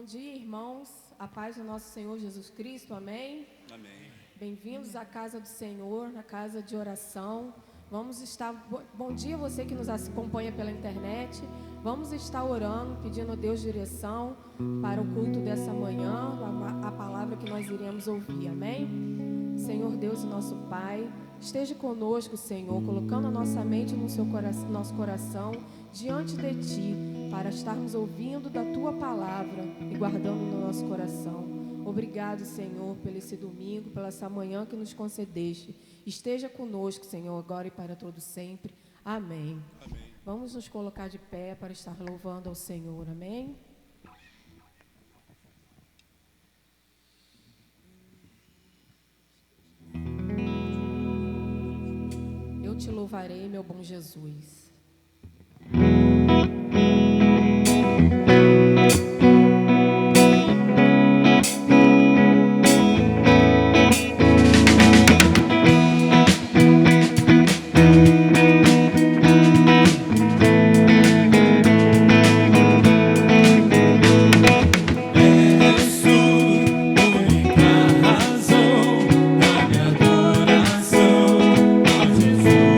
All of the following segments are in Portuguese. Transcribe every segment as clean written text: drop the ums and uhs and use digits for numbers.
Bom dia, irmãos. A paz do nosso Senhor Jesus Cristo. Amém? Amém. Bem-vindos à casa do Senhor, na casa de oração. Bom dia você que nos acompanha pela internet. Vamos estar orando, pedindo a Deus direção para o culto dessa manhã, a palavra que nós iremos ouvir. Amém? Senhor Deus e nosso Pai, esteja conosco, Senhor, colocando a nossa mente no nosso coração diante de Ti, para estarmos ouvindo da Tua palavra e guardando no nosso coração. Obrigado, Senhor, por esse domingo, pela essa manhã que nos concedeste. Esteja conosco, Senhor, agora e para todo sempre. Amém. Amém. Vamos nos colocar de pé para estar louvando ao Senhor. Amém? Eu te louvarei, meu bom Jesus. Razão, ó Jesus.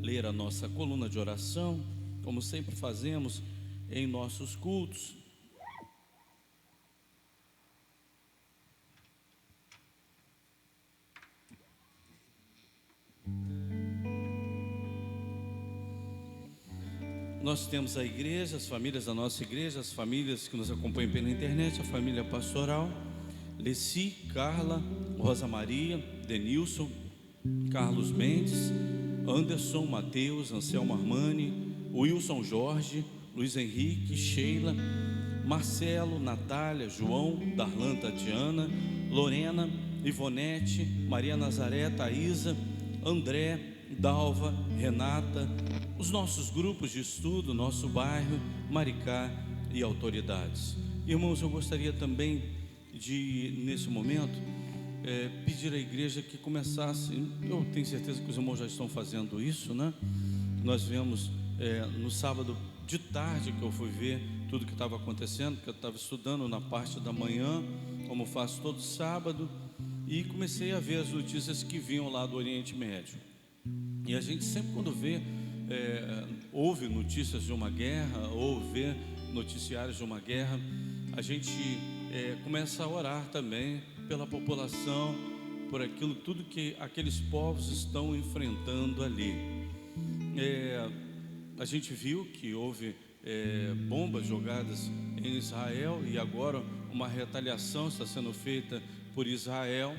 ler a nossa coluna de oração, como sempre fazemos em nossos cultos. Nós temos a igreja, as famílias da nossa igreja, as famílias que nos acompanham pela internet, a família pastoral, Leci, Carla, Rosa Maria, Denilson, Carlos Mendes, Anderson, Mateus, Anselmo Armani, Wilson Jorge, Luiz Henrique, Sheila, Marcelo, Natália, João, Darlan, Tatiana, Lorena, Ivonete, Maria Nazaré, Thaisa, André, Dalva, Renata, os nossos grupos de estudo, nosso bairro, Maricá e autoridades. Irmãos, eu gostaria também de, nesse momento, pedir à igreja que começasse, eu tenho certeza que os irmãos já estão fazendo isso, né? Nós vemos no sábado de tarde que eu fui ver tudo que estava acontecendo, porque eu estava estudando na parte da manhã, como faço todo sábado, e comecei a ver as notícias que vinham lá do Oriente Médio. E a gente sempre, quando ouve notícias de uma guerra, ou vê noticiários de uma guerra, a gente começa a orar também pela população, por aquilo tudo que aqueles povos estão enfrentando ali. A gente viu que houve bombas jogadas em Israel, e agora uma retaliação está sendo feita por Israel.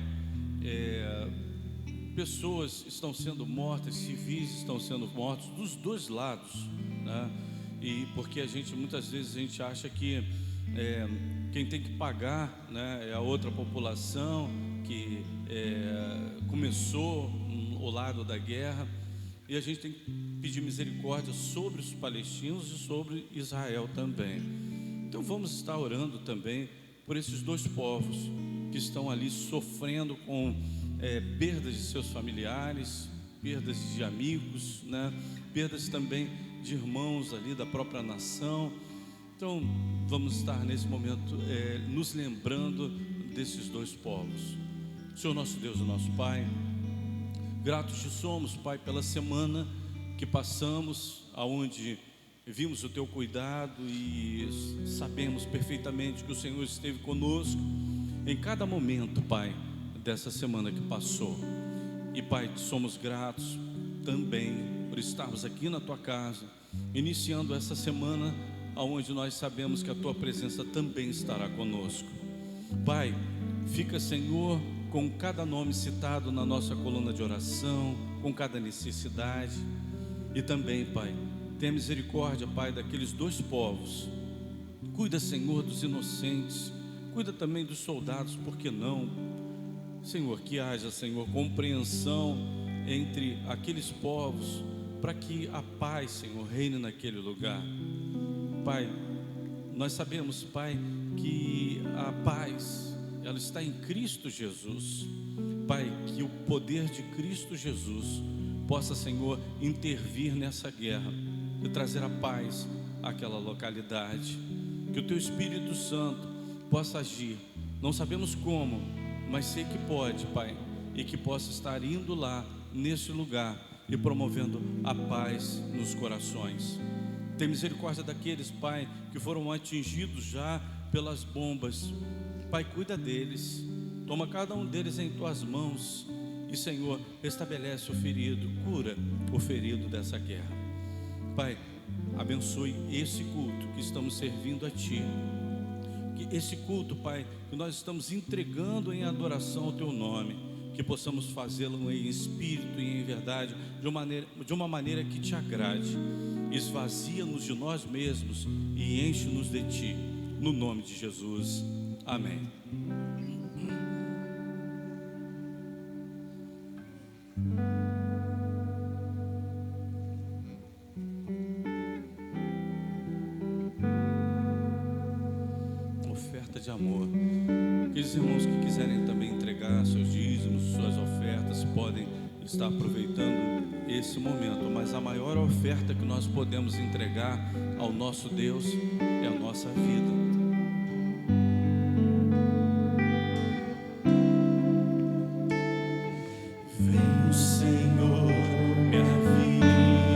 Pessoas estão sendo mortas, civis estão sendo mortos dos dois lados, né? E porque muitas vezes a gente acha que quem tem que pagar, né, é a outra população que começou o lado da guerra, e a gente tem que pedir misericórdia sobre os palestinos e sobre Israel também. Então vamos estar orando também por esses dois povos que estão ali sofrendo com perdas de seus familiares, perdas de amigos, né? Perdas também de irmãos ali da própria nação. Então vamos estar nesse momento nos lembrando desses dois povos. Senhor nosso Deus e nosso Pai, gratos te somos, Pai, pela semana que passamos, aonde vimos o teu cuidado e sabemos perfeitamente que o Senhor esteve conosco em cada momento, Pai, dessa semana que passou. E Pai, somos gratos também por estarmos aqui na tua casa, iniciando essa semana aonde nós sabemos que a tua presença também estará conosco. Pai, fica, Senhor, com cada nome citado na nossa coluna de oração, com cada necessidade. E também, Pai, tenha misericórdia, Pai, daqueles dois povos. Cuida, Senhor, dos inocentes, cuida também dos soldados, por que não? Senhor, que haja, Senhor, compreensão entre aqueles povos, para que a paz, Senhor, reine naquele lugar. Pai, nós sabemos, Pai, que a paz, ela está em Cristo Jesus. Pai, que o poder de Cristo Jesus possa, Senhor, intervir nessa guerra e trazer a paz àquela localidade. Que o teu Espírito Santo possa agir, não sabemos como, mas sei que pode, Pai, e que possa estar indo lá nesse lugar e promovendo a paz nos corações. Tem misericórdia daqueles, Pai, que foram atingidos já pelas bombas. Pai, cuida deles, toma cada um deles em tuas mãos e, Senhor, restabelece o ferido, cura o ferido dessa guerra. Pai, abençoe esse culto que estamos servindo a Ti, que esse culto, Pai, que nós estamos entregando em adoração ao Teu nome, que possamos fazê-lo em espírito e em verdade, de uma maneira que Te agrade. Esvazia-nos de nós mesmos e enche-nos de Ti, no nome de Jesus, amém. Oferta de amor. Aqueles irmãos que quiserem também entregar seus dízimos, suas ofertas, podem estar aproveitando esse momento, mas a maior oferta que nós podemos entregar ao nosso Deus é a nossa vida. Vem, Senhor, minha vida.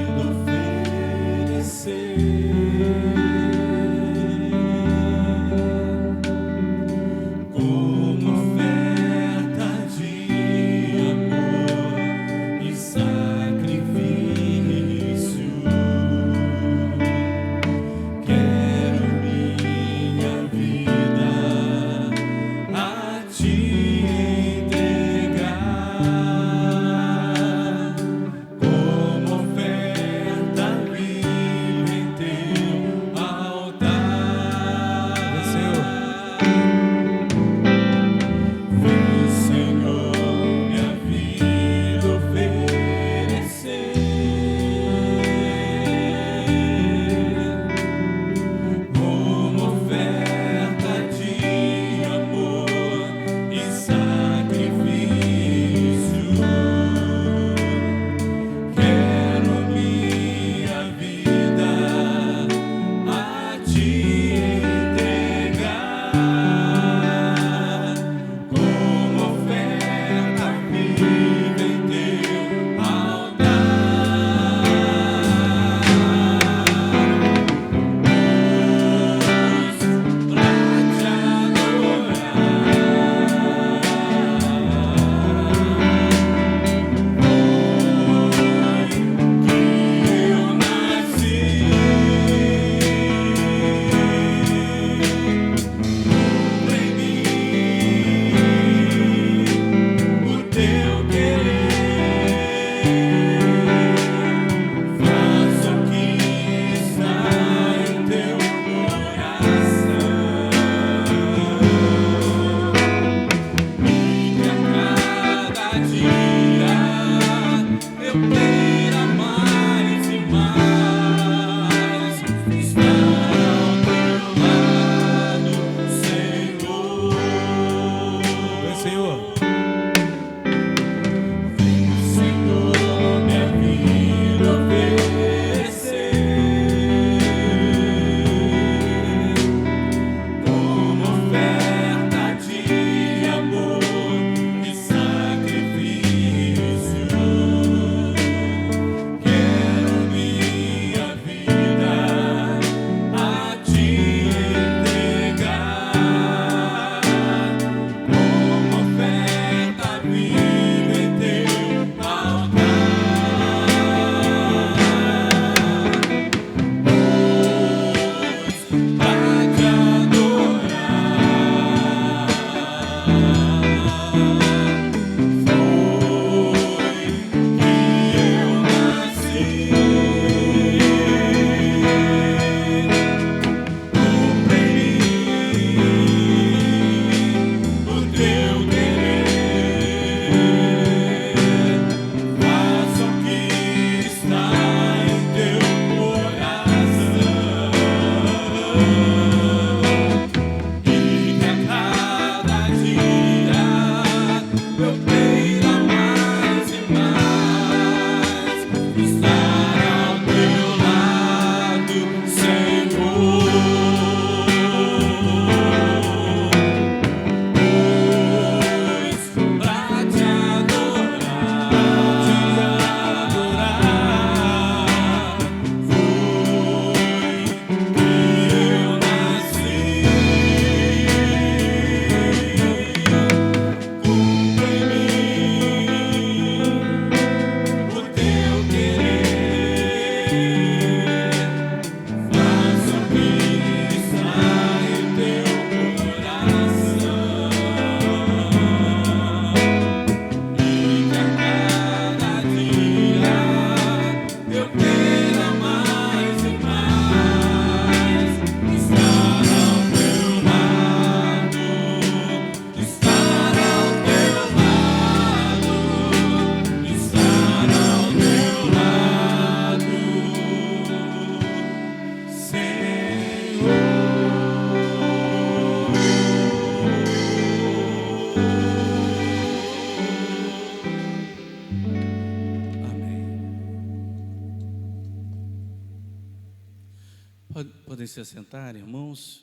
Podem se assentar, irmãos.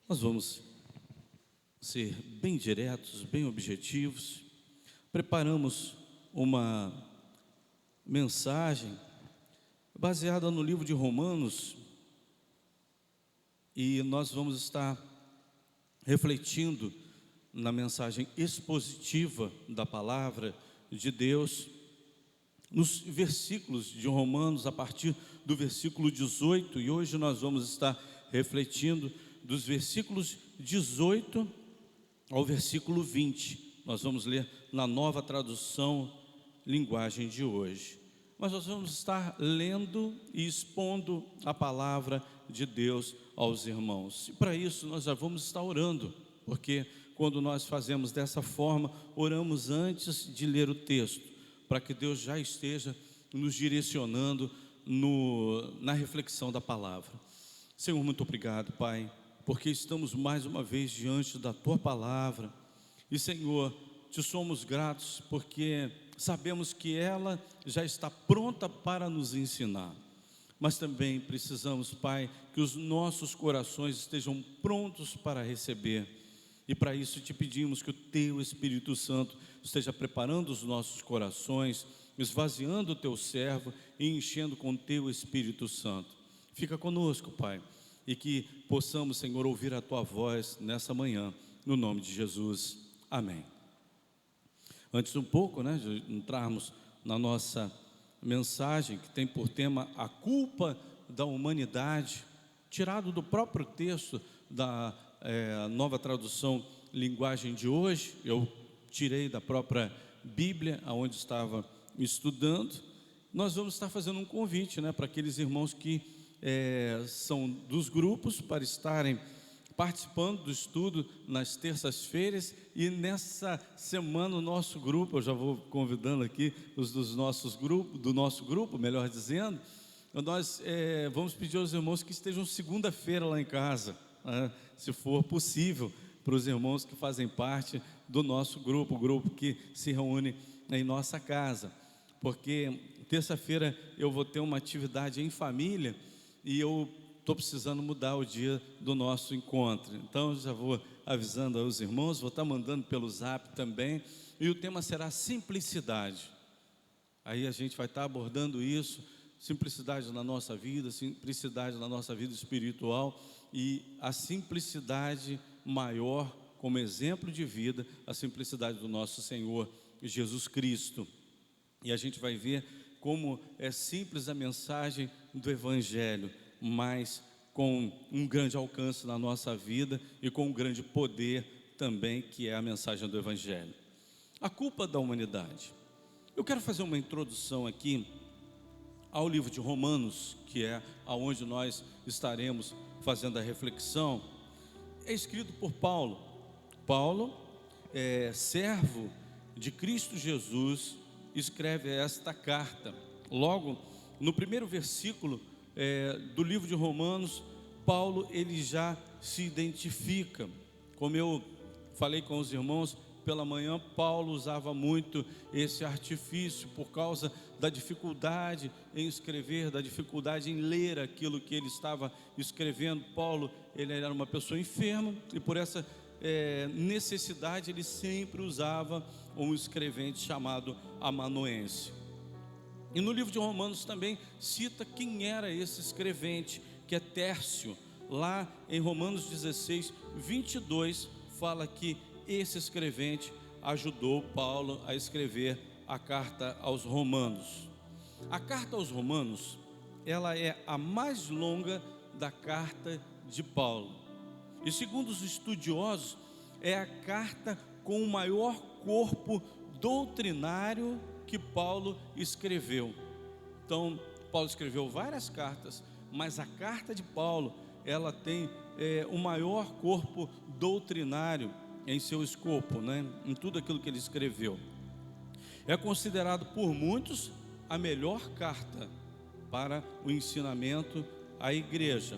Nós vamos ser bem diretos, bem objetivos. Preparamos uma mensagem baseada no livro de Romanos e nós vamos estar refletindo na mensagem expositiva da palavra de Deus, nos versículos de Romanos, a partir do versículo 18, e hoje nós vamos estar refletindo dos versículos 18 ao versículo 20. Nós vamos ler na Nova Tradução Linguagem de hoje. Mas nós vamos estar lendo e expondo a palavra de Deus aos irmãos. E para isso nós já vamos estar orando, porque quando nós fazemos dessa forma, oramos antes de ler o texto, para que Deus já esteja nos direcionando na reflexão da palavra. Senhor, muito obrigado, Pai, porque estamos mais uma vez diante da Tua palavra. E, Senhor, Te somos gratos porque sabemos que ela já está pronta para nos ensinar. Mas também precisamos, Pai, que os nossos corações estejam prontos para receber. E para isso Te pedimos que o Teu Espírito Santo esteja preparando os nossos corações, esvaziando o Teu servo e enchendo com o Teu Espírito Santo. Fica conosco, Pai, e que possamos, Senhor, ouvir a Tua voz nessa manhã, no nome de Jesus. Amém. Antes um pouco, de entrarmos na nossa mensagem, que tem por tema a culpa da humanidade, tirado do próprio texto da Nova Tradução Linguagem de hoje, eu tirei da própria Bíblia, onde estava estudando. Nós vamos estar fazendo um convite, para aqueles irmãos que são dos grupos, para estarem participando do estudo nas terças-feiras. E nessa semana o nosso grupo, eu já vou convidando aqui os do nosso grupo, melhor dizendo, nós vamos pedir aos irmãos que estejam segunda-feira lá em casa, se for possível, para os irmãos que fazem parte do nosso grupo, o grupo que se reúne em nossa casa, porque terça-feira eu vou ter uma atividade em família e eu estou precisando mudar o dia do nosso encontro. Então já vou avisando aos irmãos, vou estar mandando pelo Zap também, e o tema será simplicidade. Aí a gente vai estar abordando isso, simplicidade na nossa vida, simplicidade na nossa vida espiritual, e a simplicidade maior como exemplo de vida, a simplicidade do nosso Senhor Jesus Cristo. E a gente vai ver como é simples a mensagem do Evangelho, mas com um grande alcance na nossa vida e com um grande poder também, que é a mensagem do Evangelho. A culpa da humanidade. Eu quero fazer uma introdução aqui ao livro de Romanos, que é aonde nós estaremos fazendo a reflexão. É escrito por Paulo. Paulo, servo de Cristo Jesus, escreve esta carta. Logo no primeiro versículo do livro de Romanos, Paulo ele já se identifica. Como eu falei com os irmãos pela manhã, Paulo usava muito esse artifício por causa da dificuldade em escrever, da dificuldade em ler aquilo que ele estava escrevendo. Paulo, ele era uma pessoa enferma e por essa necessidade ele sempre usava um escrevente chamado amanuense. E no livro de Romanos também cita quem era esse escrevente, que é Tércio. Lá em Romanos 16, 22, fala que esse escrevente ajudou Paulo a escrever a carta aos Romanos. A carta aos Romanos, ela é a mais longa da carta de Paulo. E segundo os estudiosos, é a carta com o maior corpo doutrinário que Paulo escreveu. Então, Paulo escreveu várias cartas, mas a carta de Paulo, ela tem o maior corpo doutrinário em seu escopo, em tudo aquilo que ele escreveu. É considerado por muitos a melhor carta para o ensinamento à igreja.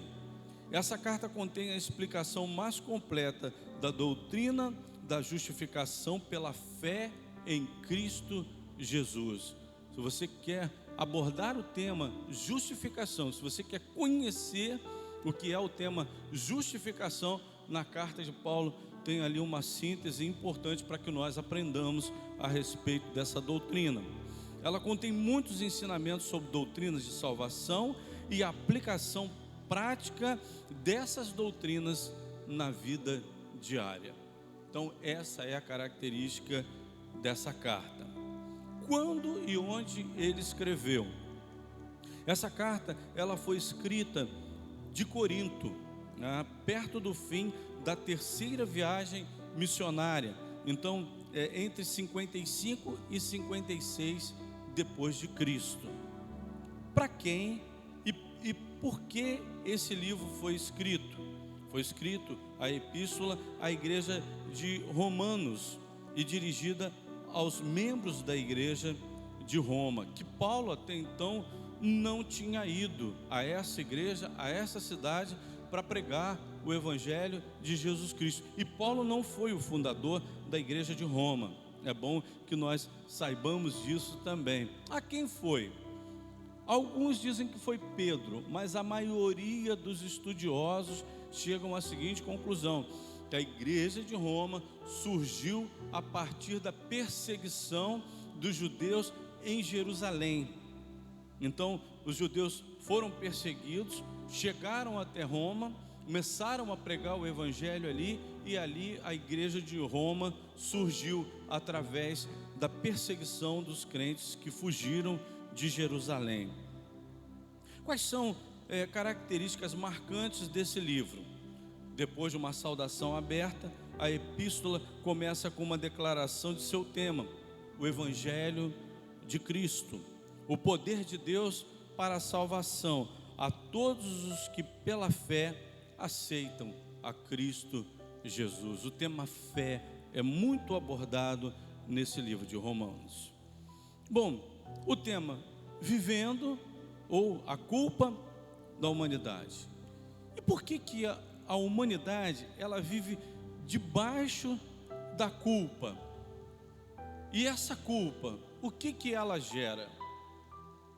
Essa carta contém a explicação mais completa da doutrina da justificação pela fé em Cristo Jesus. Se se você quer abordar o tema justificação, se você quer conhecer o que é o tema justificação, na carta de Paulo tem ali uma síntese importante para que nós aprendamos a respeito dessa doutrina. Ela contém muitos ensinamentos sobre doutrinas de salvação e a aplicação prática dessas doutrinas na vida diária. Então essa é a característica dessa carta. Quando e onde ele escreveu? Essa carta ela foi escrita de Corinto, perto do fim da terceira viagem missionária. Então entre 55 e 56 depois de Cristo. Para quem e por que esse livro foi escrito? Foi escrito a epístola à igreja de Romanos e dirigida aos membros da igreja de Roma, que Paulo até então não tinha ido a essa igreja, a essa cidade, para pregar o evangelho de Jesus Cristo. E Paulo não foi o fundador da igreja de Roma. É bom que nós saibamos disso também. A quem foi? Alguns dizem que foi Pedro, mas a maioria dos estudiosos chegam à seguinte conclusão: que a igreja de Roma surgiu a partir da perseguição dos judeus em Jerusalém. Então, os judeus foram perseguidos, chegaram até Roma, começaram a pregar o evangelho ali, e ali a igreja de Roma surgiu através da perseguição dos crentes que fugiram de Jerusalém. Quais são características marcantes desse livro? Depois de uma saudação aberta, a epístola começa com uma declaração de seu tema: o evangelho de Cristo, o poder de Deus para a salvação a todos os que pela fé aceitam a Cristo Jesus. O tema fé é muito abordado nesse livro de Romanos. Bom, o tema vivendo ou a culpa da humanidade. E por que a humanidade ela vive debaixo da culpa? E essa culpa, o que ela gera?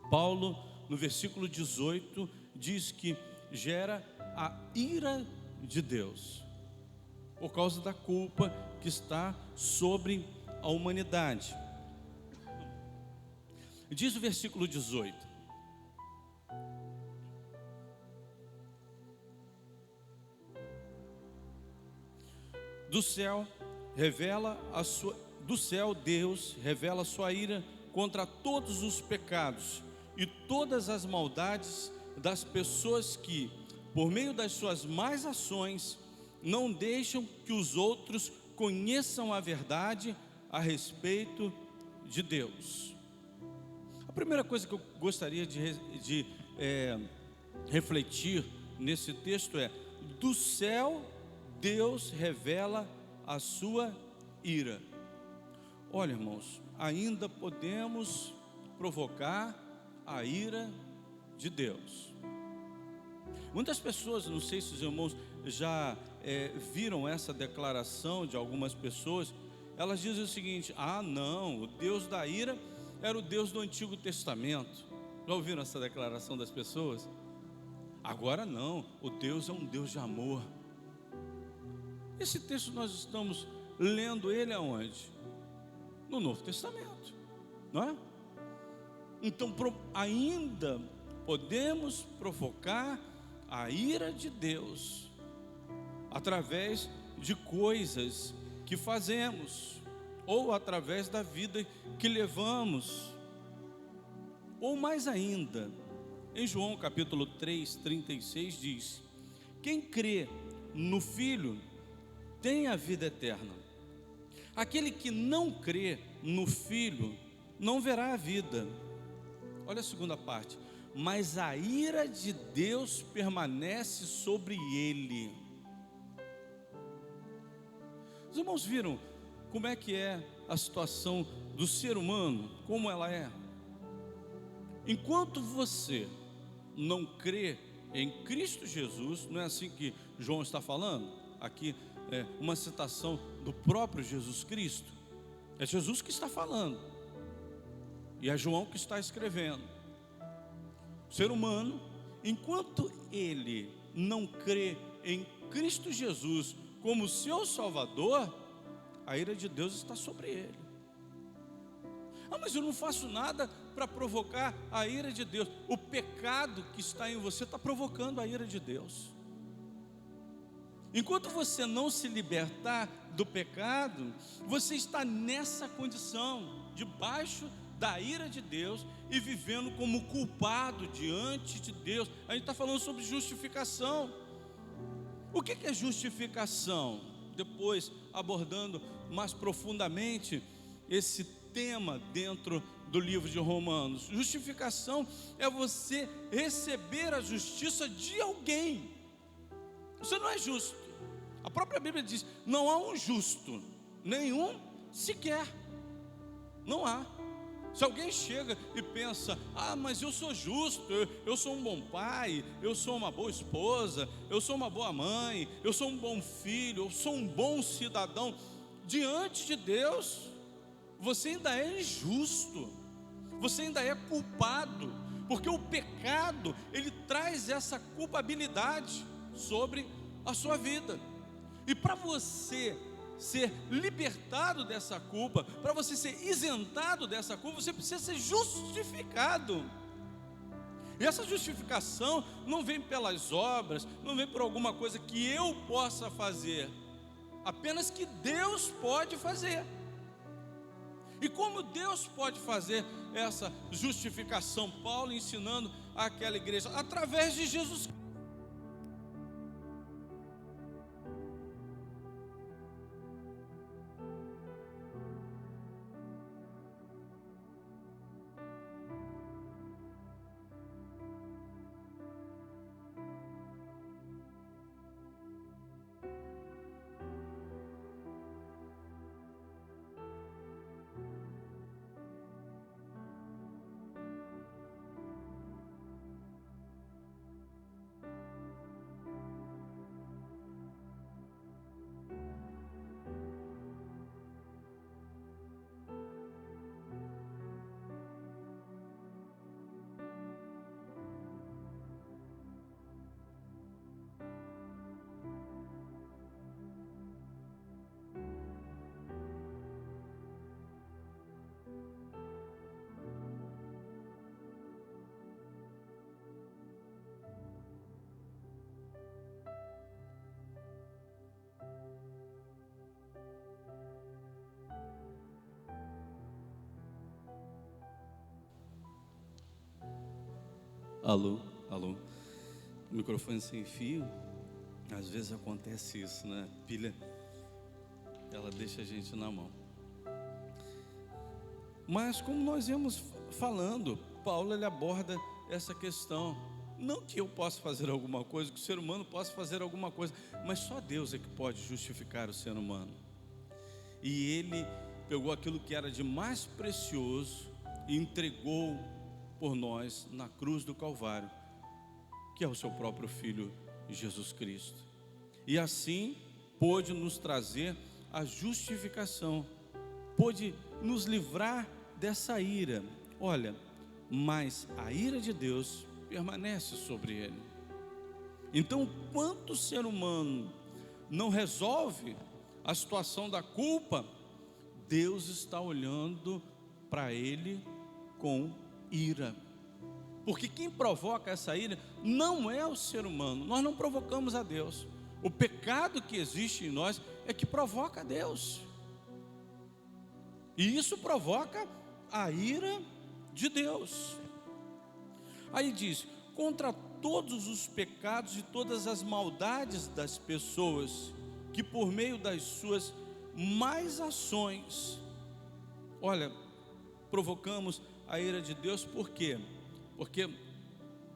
Paulo, no versículo 18, diz que gera a ira de Deus, por causa da culpa que está sobre a humanidade. Diz o versículo 18: do céu Deus revela a sua ira contra todos os pecados e todas as maldades das pessoas que, por meio das suas más ações, não deixam que os outros conheçam a verdade a respeito de Deus. A primeira coisa que eu gostaria de refletir nesse texto é: do céu Deus revela a sua ira. Olha, irmãos, ainda podemos provocar a ira de Deus. Muitas pessoas, não sei se os irmãos já viram essa declaração de algumas pessoas. Elas dizem o seguinte: ah não, o Deus da ira era o Deus do Antigo Testamento. Já ouviram essa declaração das pessoas? Agora não, o Deus é um Deus de amor. Esse texto nós estamos lendo ele aonde? No Novo Testamento, não é? Então ainda podemos provocar a ira de Deus através de coisas que fazemos, ou através da vida que levamos, ou mais ainda, em João capítulo 3, 36 diz: quem crê no Filho tem a vida eterna. Aquele que não crê no Filho não verá a vida. Olha a segunda parte: mas a ira de Deus permanece sobre ele. Os irmãos viram como é que é a situação do ser humano, como ela é? Enquanto você não crê em Cristo Jesus, não é assim que João está falando? Aqui é uma citação do próprio Jesus Cristo. É Jesus que está falando. e é João que está escrevendo. O ser humano, enquanto ele não crê em Cristo Jesus como seu Salvador, a ira de Deus está sobre ele. Mas eu não faço nada para provocar a ira de Deus. O pecado que está em você está provocando a ira de Deus. Enquanto você não se libertar do pecado, você está nessa condição, debaixo da ira de Deus e vivendo como culpado diante de Deus. A gente está falando sobre justificação. O que é justificação? Depois, abordando mais profundamente esse tema dentro do livro de Romanos. Justificação é você receber a justiça de alguém. Você não é justo. A própria Bíblia diz: não há um justo, nenhum sequer. Não há. Se alguém chega e pensa: mas eu sou justo, eu sou um bom pai, eu sou uma boa esposa, eu sou uma boa mãe, eu sou um bom filho, eu sou um bom cidadão, diante de Deus, você ainda é injusto, você ainda é culpado, porque o pecado, ele traz essa culpabilidade sobre a sua vida. E para você ser libertado dessa culpa, para você ser isentado dessa culpa, você precisa ser justificado. E essa justificação não vem pelas obras, não vem por alguma coisa que eu possa fazer, apenas que Deus pode fazer. E como Deus pode fazer essa justificação? Paulo ensinando àquela igreja, através de Jesus Cristo. Alô, alô. Microfone sem fio, às vezes acontece isso, né? Pilha, ela deixa a gente na mão. Mas como nós íamos falando, Paulo ele aborda essa questão. Não que eu possa fazer alguma coisa, que o ser humano possa fazer alguma coisa, mas só Deus é que pode justificar o ser humano. E ele pegou aquilo que era de mais precioso e entregou por nós na cruz do Calvário, que é o seu próprio Filho Jesus Cristo. E assim pôde nos trazer a justificação, pôde nos livrar dessa ira. Olha, mas a ira de Deus permanece sobre ele. Então, quanto o ser humano não resolve a situação da culpa, Deus está olhando para ele com ira. Porque quem provoca essa ira não é o ser humano. Nós não provocamos a Deus. O pecado que existe em nós é que provoca a Deus. E isso provoca a ira de Deus. Aí diz: contra todos os pecados e todas as maldades das pessoas, que por meio das suas más ações, olha, provocamos a ira de Deus. Por quê? Porque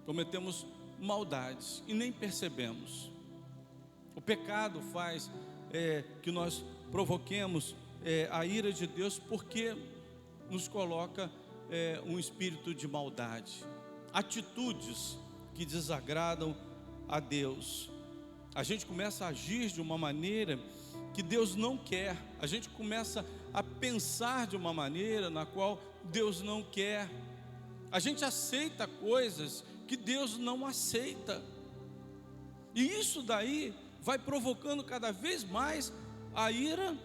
cometemos maldades e nem percebemos. O pecado faz que nós provoquemos a ira de Deus, porque nos coloca um espírito de maldade, atitudes que desagradam a Deus. A gente começa a agir de uma maneira que Deus não quer. A gente começa a pensar de uma maneira na qual Deus não quer. A gente aceita coisas que Deus não aceita. E isso daí vai provocando cada vez mais a ira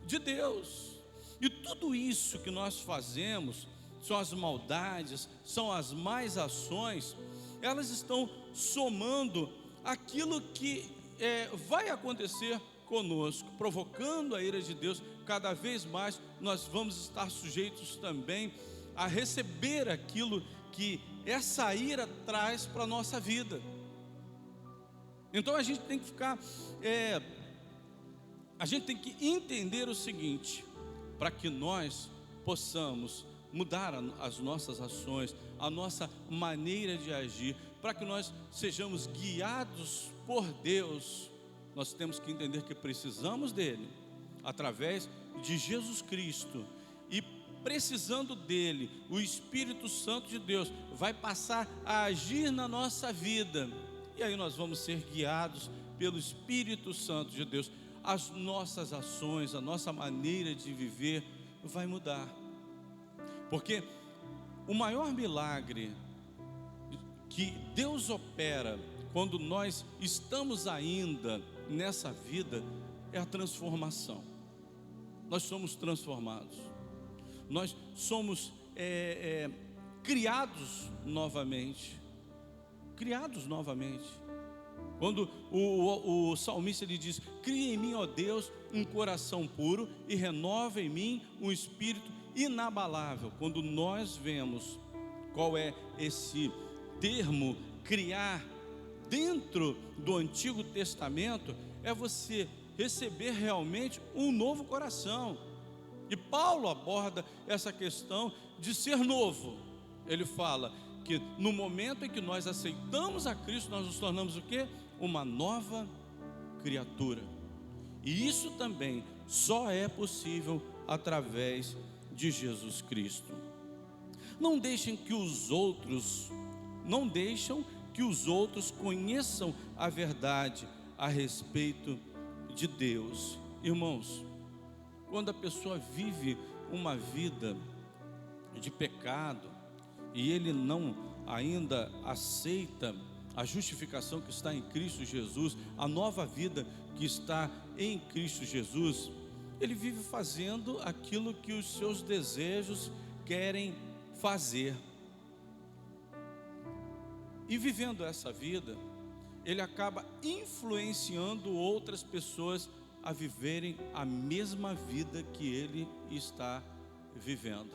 de Deus. E tudo isso que nós fazemos, são as maldades, são as más ações, elas estão somando aquilo que vai acontecer conosco, provocando a ira de Deus. Cada vez mais nós vamos estar sujeitos também a receber aquilo que essa ira traz para a nossa vida. Então a gente tem que ficar, a gente tem que entender o seguinte, para que nós possamos mudar as nossas ações, a nossa maneira de agir, para que nós sejamos guiados por Deus, nós temos que entender que precisamos dele, através de Jesus Cristo, e precisando dele, o Espírito Santo de Deus vai passar a agir na nossa vida, e aí nós vamos ser guiados pelo Espírito Santo de Deus. As nossas ações, a nossa maneira de viver vai mudar, porque o maior milagre que Deus opera quando nós estamos ainda nessa vida é a transformação. Nós somos transformados, nós somos criados novamente. Quando o salmista ele diz: cria em mim, ó Deus, um coração puro e renova em mim um espírito inabalável. Quando nós vemos qual é esse termo criar dentro do Antigo Testamento, é você receber realmente um novo coração. E Paulo aborda essa questão de ser novo. Ele fala que no momento em que nós aceitamos a Cristo, nós nos tornamos o quê? Uma nova criatura. E isso também só é possível através de Jesus Cristo. Não deixem que os outros conheçam a verdade a respeito de Deus. Irmãos, quando a pessoa vive uma vida de pecado e ele não ainda aceita a justificação que está em Cristo Jesus, a nova vida que está em Cristo Jesus, ele vive fazendo aquilo que os seus desejos querem fazer. E vivendo essa vida, ele acaba influenciando outras pessoas a viverem a mesma vida que ele está vivendo.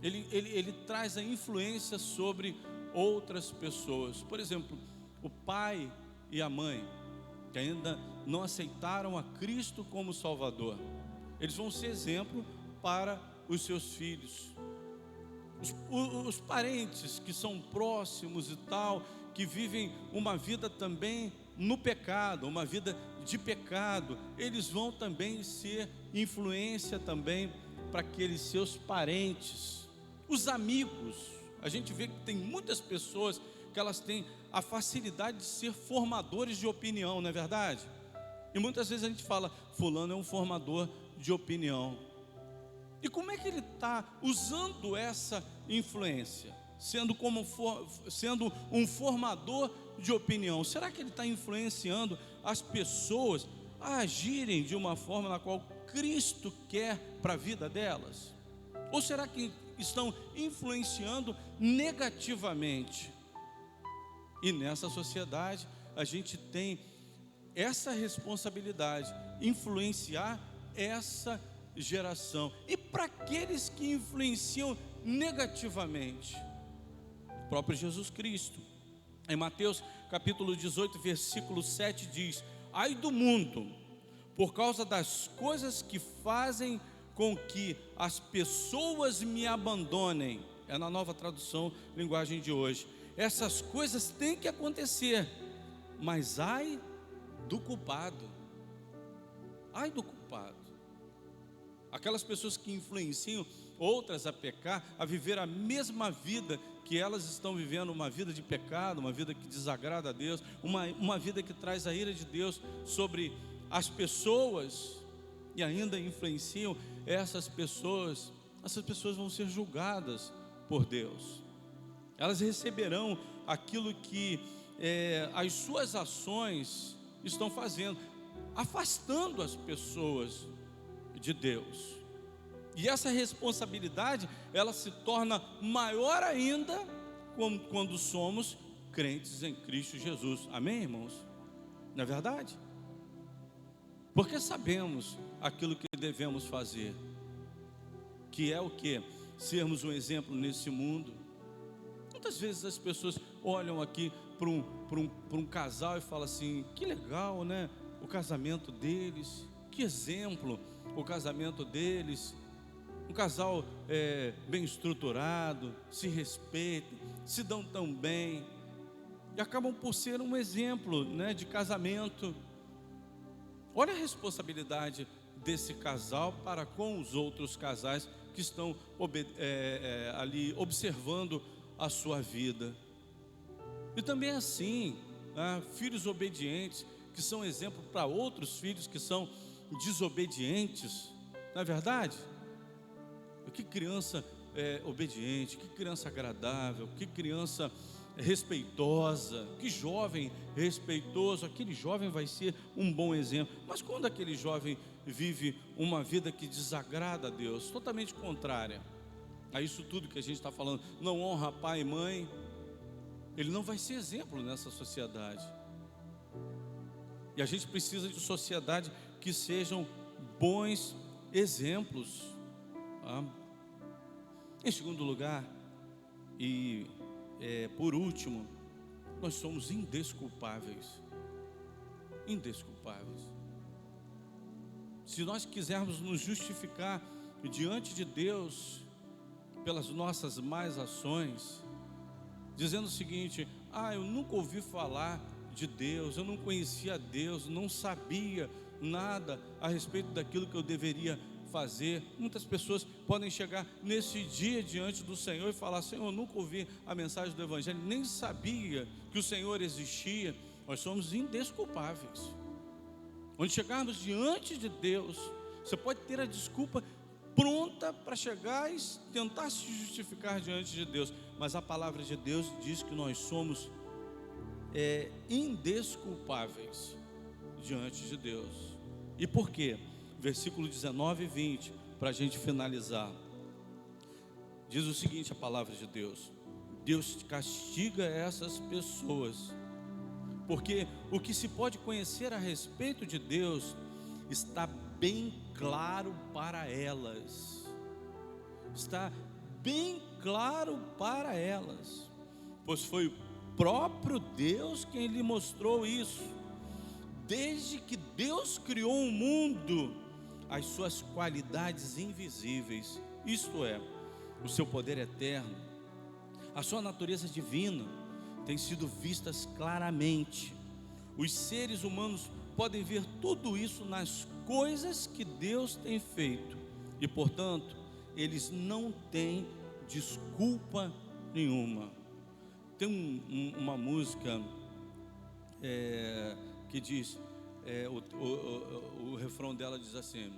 Ele traz a influência sobre outras pessoas. Por exemplo, o pai e a mãe que ainda não aceitaram a Cristo como Salvador, eles vão ser exemplo para os seus filhos. Os parentes que são próximos e tal, que vivem uma vida também no pecado, uma vida de pecado, eles vão também ser influência também para aqueles seus parentes. Os amigos, a gente vê que tem muitas pessoas que elas têm a facilidade de ser formadores de opinião, não é verdade? E muitas vezes a gente fala, fulano é um formador de opinião. E como é que ele está usando essa influência? Sendo um formador de opinião. Será que ele está influenciando as pessoas a agirem de uma forma na qual Cristo quer para a vida delas? Ou será que estão influenciando negativamente? E nessa sociedade a gente tem essa responsabilidade, influenciar essa geração. E para aqueles que influenciam negativamente, o próprio Jesus Cristo, em Mateus capítulo 18, versículo 7 diz: ai do mundo, por causa das coisas que fazem com que as pessoas me abandonem. É na Nova Tradução, linguagem de hoje. Essas coisas têm que acontecer, mas ai do culpado. Ai do culpado. Aquelas pessoas que influenciam outras a pecar, a viver a mesma vida que elas estão vivendo, uma vida de pecado, uma vida que desagrada a Deus, uma vida que traz a ira de Deus sobre as pessoas, e ainda influenciam essas pessoas essas pessoas vão ser julgadas por Deus. Elas receberão aquilo que as suas ações estão fazendo, afastando as pessoas de Deus. E essa responsabilidade, ela se torna maior ainda quando somos crentes em Cristo Jesus. Amém, irmãos? Não é verdade? Porque sabemos aquilo que devemos fazer, que é o quê? Sermos um exemplo nesse mundo. Muitas vezes as pessoas olham aqui para um casal e falam assim: que legal, né? O casamento deles, que exemplo o casamento deles. Um casal bem estruturado, se respeitam, se dão tão bem, e acabam por ser um exemplo, né, de casamento. Olha a responsabilidade desse casal para com os outros casais que estão ali observando a sua vida. E também assim, filhos obedientes, que são exemplo para outros filhos que são desobedientes, não é verdade? Que criança obediente, que criança agradável, que criança respeitosa, que jovem respeitoso. Aquele jovem vai ser um bom exemplo. Mas quando aquele jovem vive uma vida que desagrada a Deus, totalmente contrária a isso tudo que a gente está falando, não honra pai e mãe, ele não vai ser exemplo nessa sociedade. E a gente precisa de sociedade que sejam bons exemplos. Em segundo lugar, e por último, nós somos indesculpáveis. Indesculpáveis. Se nós quisermos nos justificar diante de Deus pelas nossas más ações, dizendo o seguinte: eu nunca ouvi falar de Deus, eu não conhecia Deus, não sabia nada a respeito daquilo que eu deveria fazer. Muitas pessoas podem chegar nesse dia diante do Senhor e falar: Senhor, eu nunca ouvi a mensagem do Evangelho, nem sabia que o Senhor existia. Nós somos indesculpáveis. Onde chegarmos diante de Deus, você pode ter a desculpa pronta para chegar e tentar se justificar diante de Deus, mas a palavra de Deus diz que nós somos indesculpáveis diante de Deus. E por quê? Versículo 19 e 20, para a gente finalizar, diz o seguinte: a palavra de Deus: Deus castiga essas pessoas, porque o que se pode conhecer a respeito de Deus está bem claro para elas. Está bem claro para elas, pois foi o próprio Deus quem lhe mostrou isso. Desde que Deus criou o mundo, as suas qualidades invisíveis, isto é, o seu poder eterno, a sua natureza divina, têm sido vistas claramente. Os seres humanos podem ver tudo isso nas coisas que Deus tem feito, e portanto, eles não têm desculpa nenhuma. Tem uma música que diz, o refrão dela diz assim: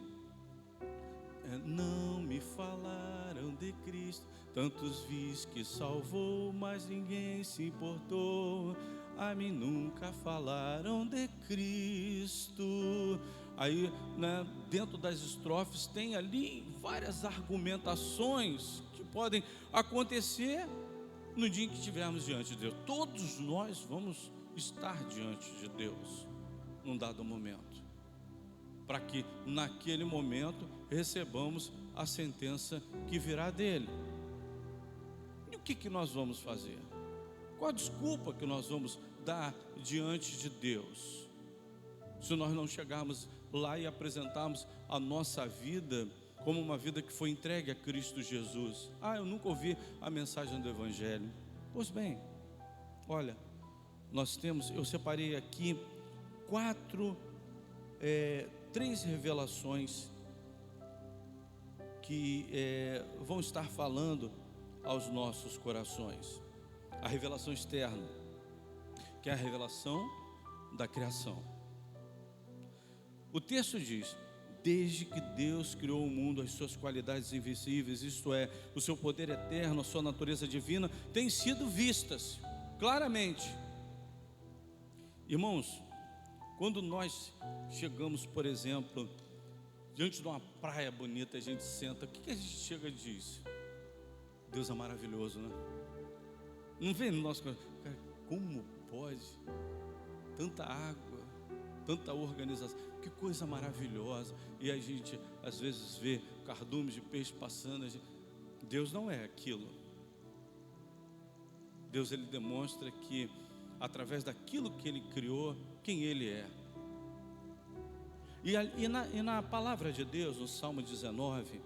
não me falaram de Cristo, tantos vis que salvou, mas ninguém se importou. A mim nunca falaram de Cristo. Aí, né, dentro das estrofes tem ali várias argumentações que podem acontecer no dia em que estivermos diante de Deus. Todos nós vamos estar diante de Deus num dado momento, para que naquele momento recebamos a sentença que virá dele. E o que nós vamos fazer? Qual a desculpa que nós vamos dar diante de Deus, se nós não chegarmos lá e apresentarmos a nossa vida como uma vida que foi entregue a Cristo Jesus? Eu nunca ouvi a mensagem do Evangelho. Pois bem, olha, eu separei aqui três revelações que vão estar falando aos nossos corações. A revelação externa, que é a revelação da criação. O texto diz: desde que Deus criou o mundo, as suas qualidades invisíveis, isto é, o seu poder eterno, a sua natureza divina, têm sido vistas claramente. Irmãos, quando nós chegamos, por exemplo, diante de uma praia bonita, a gente senta, o que a gente chega e diz? Deus é maravilhoso, né? Não vem no nosso coração, cara, como pode? Tanta água, tanta organização, que coisa maravilhosa. E a gente às vezes vê cardumes de peixe passando. Deus não é aquilo. Deus, ele demonstra que através daquilo que ele criou, quem ele é. E na palavra de Deus, no Salmo 19,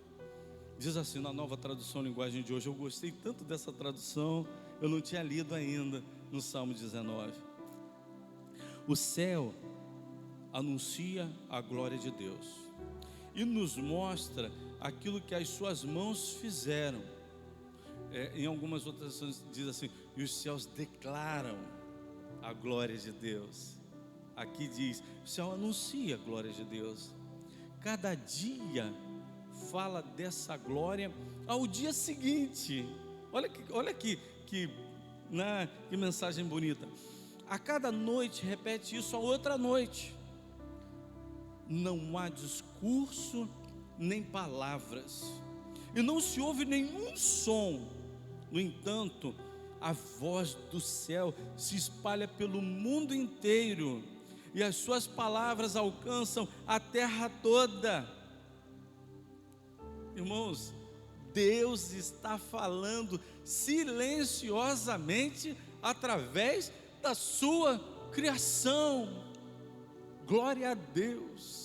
diz assim, na Nova Tradução Linguagem de hoje, eu gostei tanto dessa tradução, eu não tinha lido ainda no Salmo 19. O céu anuncia a glória de Deus e nos mostra aquilo que as suas mãos fizeram. Em algumas outras diz assim, e os céus declaram a glória de Deus. Aqui diz, o céu anuncia a glória de Deus. Cada dia fala dessa glória ao dia seguinte. Olha que mensagem bonita. A cada noite repete isso a outra noite. Não há discurso nem palavras, e não se ouve nenhum som. No entanto, a voz do céu se espalha pelo mundo inteiro, e as suas palavras alcançam a terra toda. Irmãos, Deus está falando silenciosamente através da sua criação. Glória a Deus.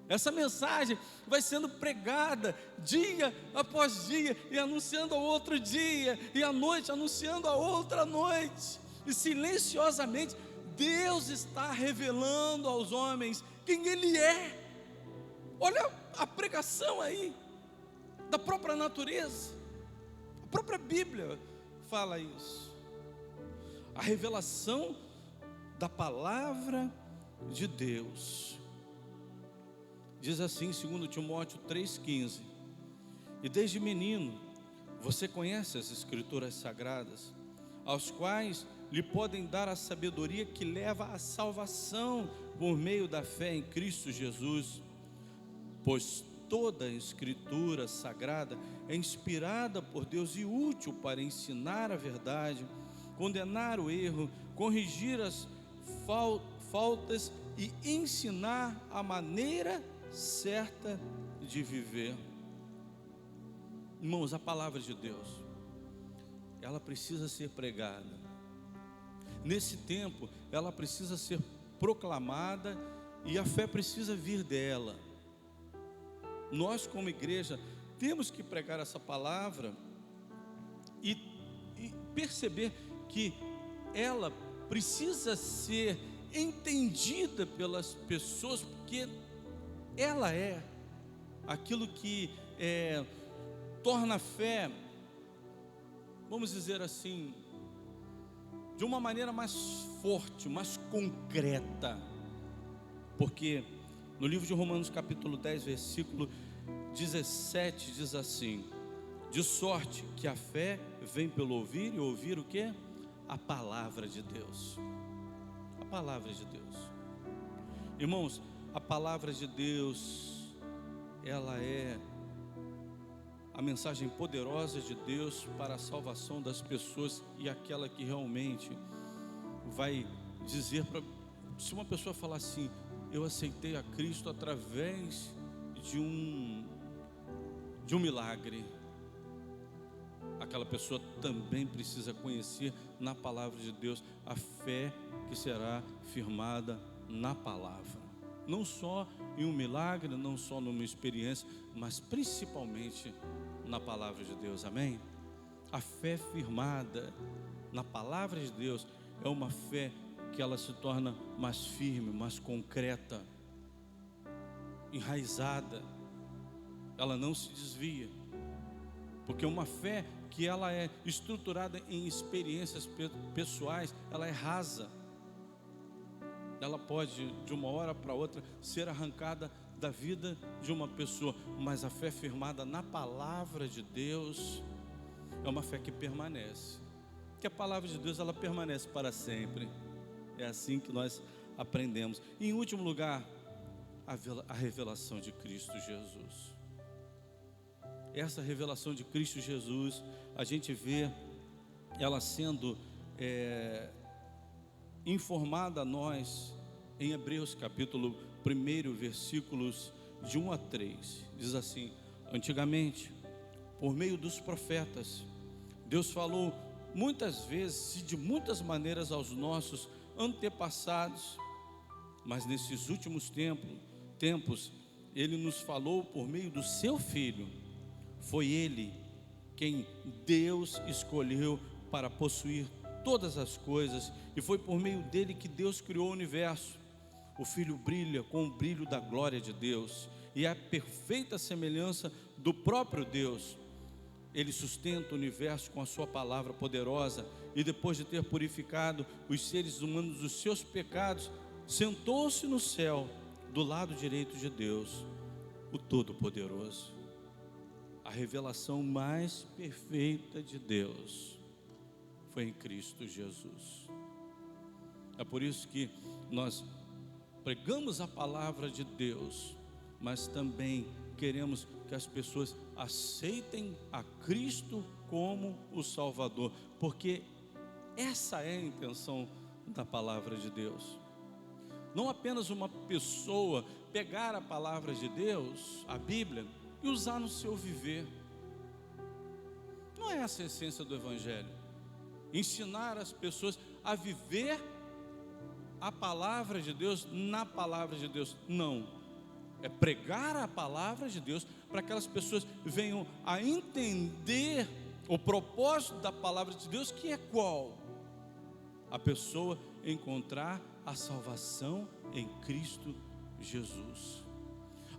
Essa mensagem vai sendo pregada dia após dia, e anunciando ao outro dia, e à noite anunciando a outra noite, e silenciosamente Deus está revelando aos homens quem Ele é. Olha a pregação aí da própria natureza, a própria Bíblia fala isso. A revelação da palavra de Deus. Diz assim, segundo Timóteo 3,15: e desde menino você conhece as Escrituras Sagradas, aos quais lhe podem dar a sabedoria que leva à salvação por meio da fé em Cristo Jesus. Pois toda a Escritura Sagrada é inspirada por Deus e útil para ensinar a verdade, condenar o erro, corrigir as faltas e ensinar a maneira certa de viver. Irmãos, a palavra de Deus, ela precisa ser pregada. Nesse tempo, ela precisa ser proclamada e a fé precisa vir dela. Nós, como igreja, temos que pregar essa palavra e perceber que ela precisa ser entendida pelas pessoas, porque ela é aquilo que torna a fé, vamos dizer assim, de uma maneira mais forte, mais concreta. Porque no livro de Romanos capítulo 10, versículo 17, diz assim: de sorte que a fé vem pelo ouvir, e ouvir o quê? A palavra de Deus. A palavra de Deus. Irmãos, a palavra de Deus, ela é a mensagem poderosa de Deus para a salvação das pessoas, e aquela que realmente vai dizer para, se uma pessoa falar assim, eu aceitei a Cristo através de um milagre, aquela pessoa também precisa conhecer na palavra de Deus a fé que será firmada na palavra. Não só em um milagre, não só numa experiência, mas principalmente na palavra de Deus, amém? A fé firmada na palavra de Deus é uma fé que ela se torna mais firme, mais concreta, enraizada, ela não se desvia, porque uma fé que ela é estruturada em experiências pessoais, ela é rasa, ela pode, de uma hora para outra, ser arrancada da vida de uma pessoa, mas a fé firmada na palavra de Deus é uma fé que permanece, que a palavra de Deus, ela permanece para sempre. É assim que nós aprendemos. E em último lugar, a revelação de Cristo Jesus. Essa revelação de Cristo Jesus, a gente vê ela sendo informada a nós em Hebreus capítulo 1, versículos de 1 a 3. Diz assim: antigamente, por meio dos profetas, Deus falou muitas vezes e de muitas maneiras aos nossos antepassados, mas nesses últimos tempos, Ele nos falou por meio do seu Filho. Foi Ele quem Deus escolheu para possuir todas as coisas, e foi por meio dele que Deus criou o universo. O Filho brilha com o brilho da glória de Deus, e é a perfeita semelhança do próprio Deus. Ele sustenta o universo com a sua palavra poderosa, e depois de ter purificado os seres humanos dos seus pecados, sentou-se no céu, do lado direito de Deus, o Todo-Poderoso. A revelação mais perfeita de Deus foi em Cristo Jesus. É por isso que nós pregamos a palavra de Deus, mas também queremos que as pessoas aceitem a Cristo como o Salvador, porque essa é a intenção da palavra de Deus. Não apenas uma pessoa pegar a palavra de Deus, a Bíblia, e usar no seu viver. Não é essa a essência do Evangelho. Ensinar as pessoas a viver a palavra de Deus na palavra de Deus. Não. É pregar a palavra de Deus para que aquelas pessoas venham a entender o propósito da palavra de Deus, que é qual? A pessoa encontrar a salvação em Cristo Jesus.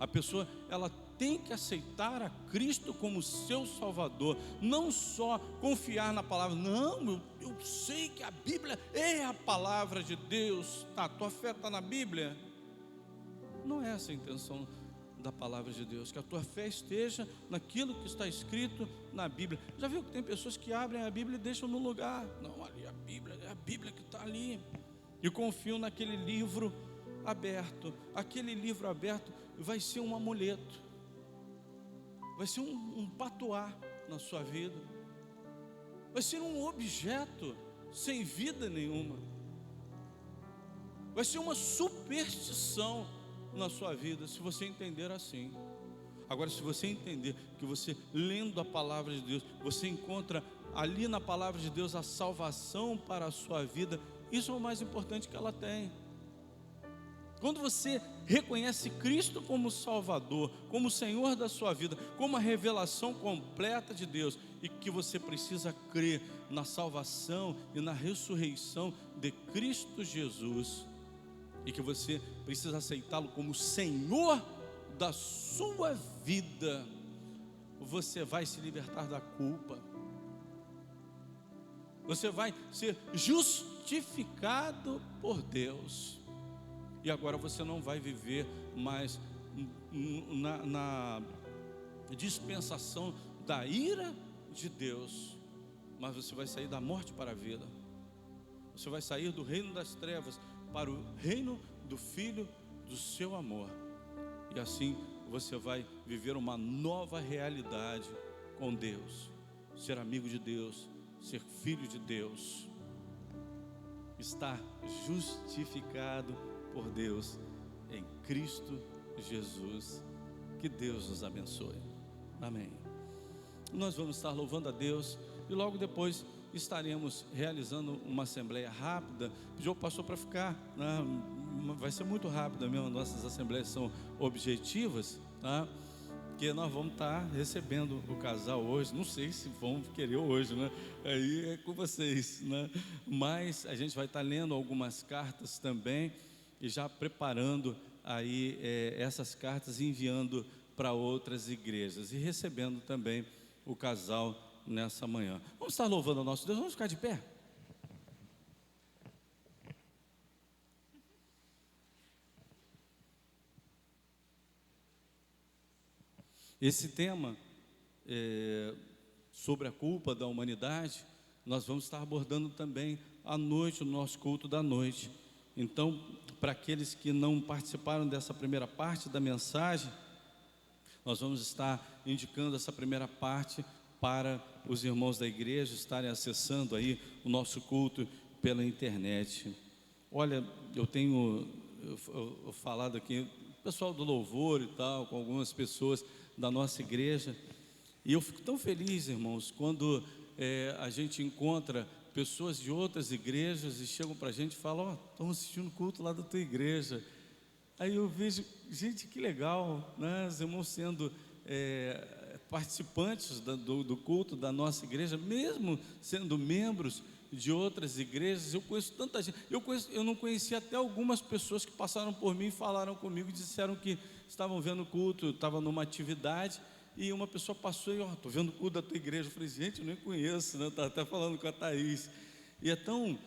A pessoa, ela tem que aceitar a Cristo como seu Salvador, não só confiar na palavra. Não, eu sei que a Bíblia é a palavra de Deus. Tá, tua fé está na Bíblia? Não é essa a intenção da palavra de Deus, que a tua fé esteja naquilo que está escrito na Bíblia. Já viu que tem pessoas que abrem a Bíblia e deixam no lugar? Não, ali é a Bíblia que está ali, e confiam naquele livro aberto. Aquele livro aberto vai ser um amuleto, vai ser um patuá na sua vida, vai ser um objeto sem vida nenhuma, vai ser uma superstição na sua vida, se você entender assim. Agora, se você entender que você, lendo a palavra de Deus, você encontra ali na palavra de Deus a salvação para a sua vida, isso é o mais importante que ela tem. Quando você reconhece Cristo como Salvador, como Senhor da sua vida, como a revelação completa de Deus, e que você precisa crer na salvação e na ressurreição de Cristo Jesus, e que você precisa aceitá-lo como Senhor da sua vida, você vai se libertar da culpa, você vai ser justificado por Deus. E agora você não vai viver mais na dispensação da ira de Deus, mas você vai sair da morte para a vida. Você vai sair do reino das trevas para o reino do Filho do seu amor. E assim você vai viver uma nova realidade com Deus. Ser amigo de Deus, ser filho de Deus, estar justificado por Deus em Cristo Jesus. Que Deus nos abençoe. Amém. Nós vamos estar louvando a Deus e logo depois estaremos realizando uma assembleia rápida. Pediu o pastor para ficar, né? Vai ser muito rápida mesmo. Nossas assembleias são objetivas, tá? Porque nós vamos estar recebendo o casal hoje. Não sei se vão querer hoje, né? Aí é com vocês, né? Mas a gente vai estar lendo algumas cartas também e já preparando aí essas cartas e enviando para outras igrejas e recebendo também o casal nessa manhã. Vamos estar louvando o nosso Deus. Vamos ficar de pé. Esse tema sobre a culpa da humanidade, nós vamos estar abordando também à noite, no nosso culto da noite. Então, para aqueles que não participaram dessa primeira parte da mensagem, nós vamos estar indicando essa primeira parte para os irmãos da igreja estarem acessando aí o nosso culto pela internet. Olha, eu tenho falado aqui, pessoal do louvor e tal, com algumas pessoas da nossa igreja, e eu fico tão feliz, irmãos, quando a gente encontra pessoas de outras igrejas e chegam para a gente e falam: ó, estamos assistindo o culto lá da tua igreja. Aí eu vejo, gente, que legal, né? Os irmãos sendo participantes do culto da nossa igreja, mesmo sendo membros de outras igrejas. Eu conheço tanta gente, eu não conhecia até algumas pessoas que passaram por mim, falaram comigo, disseram que estavam vendo o culto, estava numa atividade, e uma pessoa passou e: ó, estou vendo o culto da tua igreja. Eu falei: gente, eu nem conheço, né? Estava até falando com a Thaís. E é tão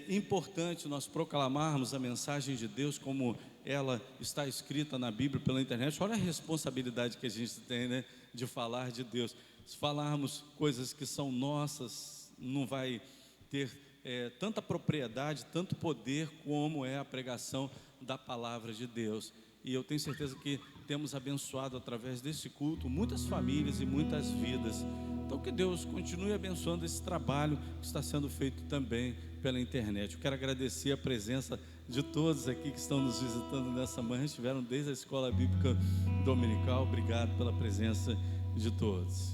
importante nós proclamarmos a mensagem de Deus como ela está escrita na Bíblia pela internet. Olha a responsabilidade que a gente tem, né, de falar de Deus. Se falarmos coisas que são nossas, não vai ter tanta propriedade, tanto poder como é a pregação da palavra de Deus. E eu tenho certeza que temos abençoado através desse culto muitas famílias e muitas vidas. Então que Deus continue abençoando esse trabalho que está sendo feito também pela internet. Eu quero agradecer a presença de todos aqui que estão nos visitando nessa manhã, estiveram desde a Escola Bíblica Dominical. Obrigado pela presença de todos.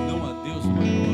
Não há Deus maior.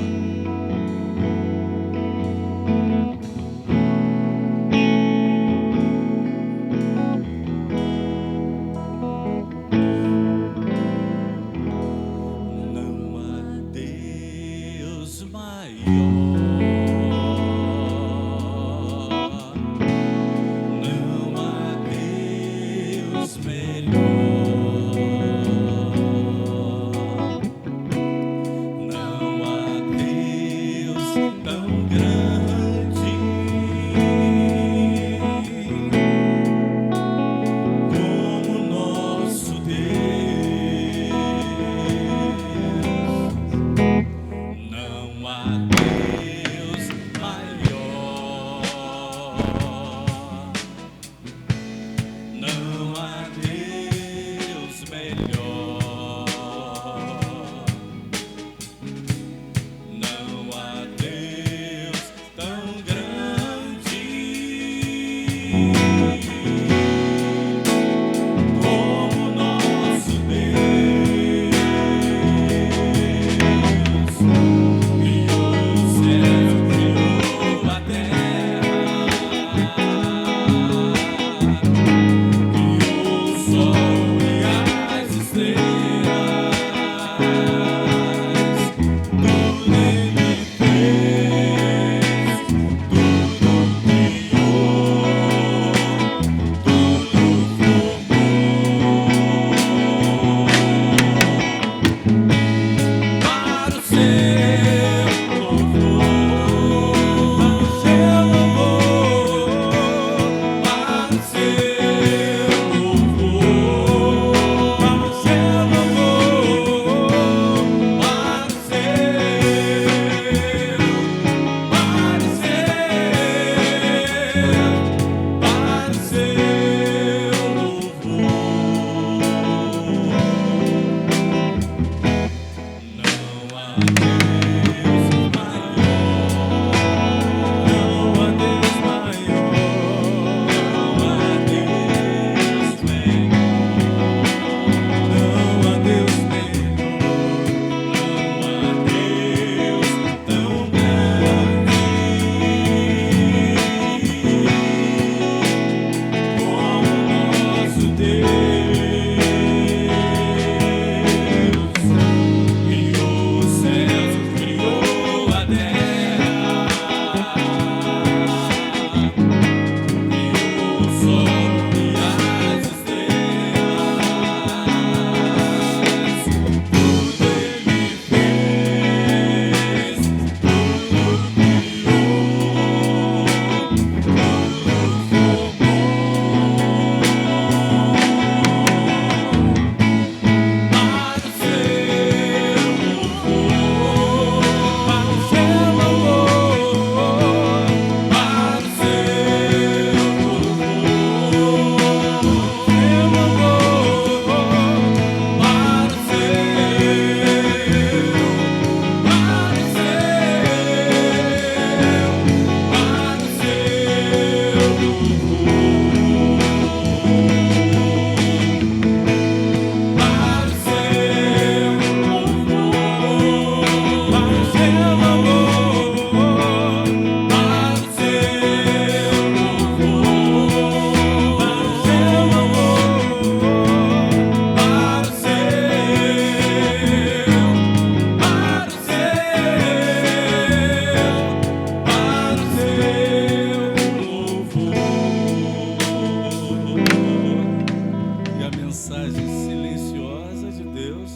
mensagem silenciosa de Deus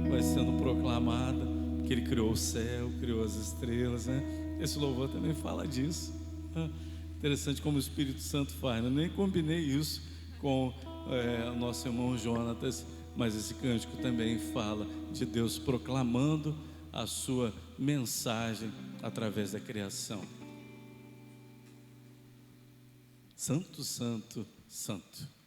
vai sendo proclamada, porque Ele criou o céu, criou as estrelas, né? Esse louvor também fala disso. Interessante como o Espírito Santo faz. Eu nem combinei isso com o nosso irmão Jonatas, mas esse cântico também fala de Deus proclamando a sua mensagem através da criação. Santo, santo, santo.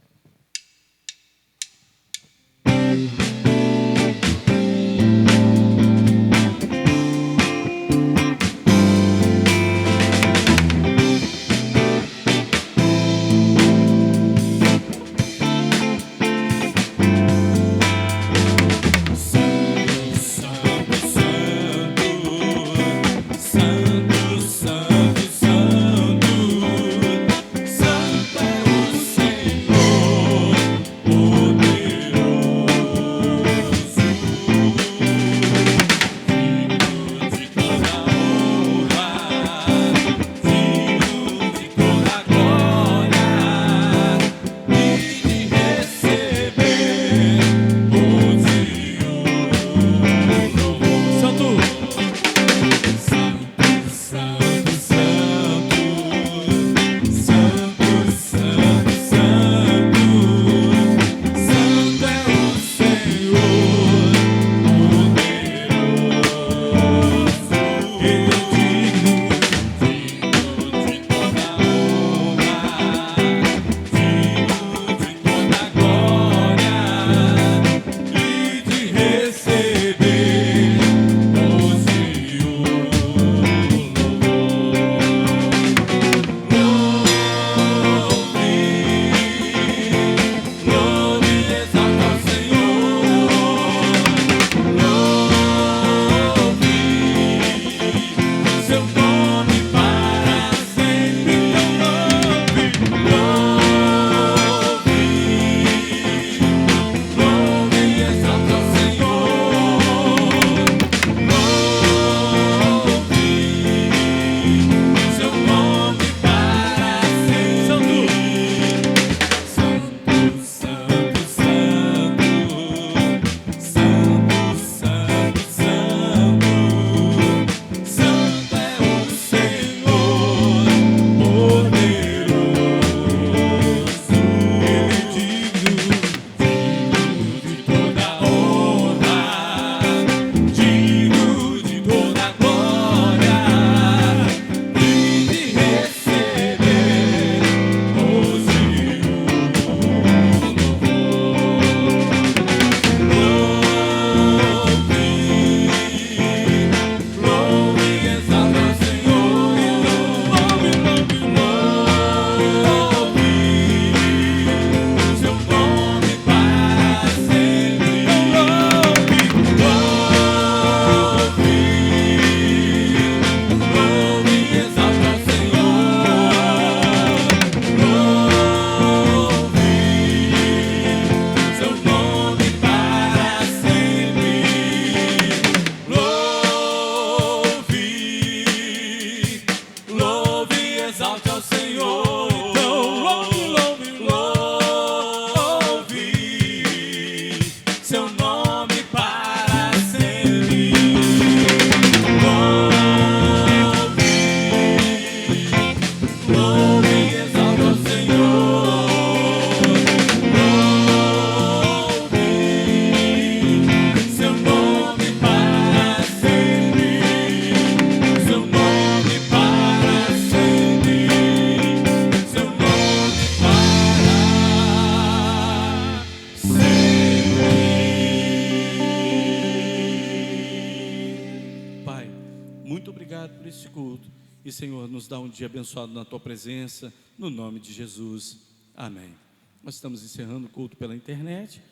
E, Senhor, nos dá um dia abençoado na Tua presença, no nome de Jesus. Amém. Nós estamos encerrando o culto pela internet.